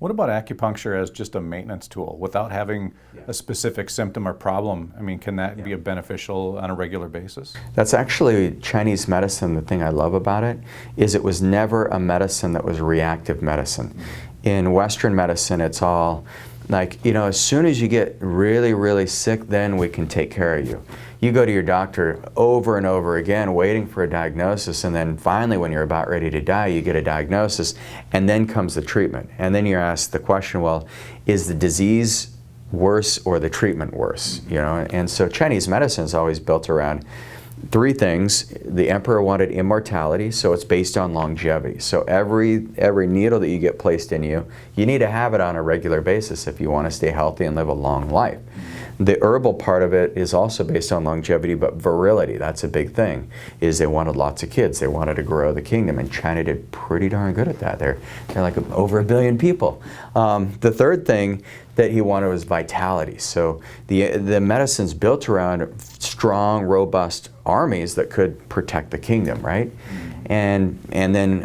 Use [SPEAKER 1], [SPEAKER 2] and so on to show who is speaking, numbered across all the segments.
[SPEAKER 1] What about acupuncture as just a maintenance tool without having a specific symptom or problem? I mean, can that be beneficial on a regular basis?
[SPEAKER 2] That's actually Chinese medicine. The thing I love about it is it was never a medicine that was reactive medicine. In Western medicine, it's all like, you know, as soon as you get really, really sick, then we can take care of you. You go to your doctor over and over again, waiting for a diagnosis, and then finally when you're about ready to die, you get a diagnosis, and then comes the treatment. And then you're asked the question, well, is the disease worse or the treatment worse? You know, and so Chinese medicine is always built around three things. The emperor wanted immortality, so it's based on longevity. So every needle that you get placed in you, you need to have it on a regular basis if you want to stay healthy and live a long life. The herbal part of it is also based on longevity, but virility, that's a big thing, is they wanted lots of kids. They wanted to grow the kingdom, and China did pretty darn good at that. They're like over 1 billion people. The third thing that he wanted was vitality. So the medicine's built around strong, robust armies that could protect the kingdom, right? And then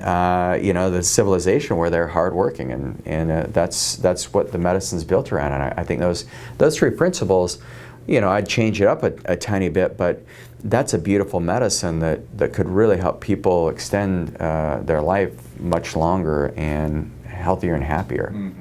[SPEAKER 2] you know, the civilization where they're hardworking, and that's what the medicine's built around. And I think those three principles, you know, I'd change it up a tiny bit, but that's a beautiful medicine that could really help people extend their life much longer and healthier and happier.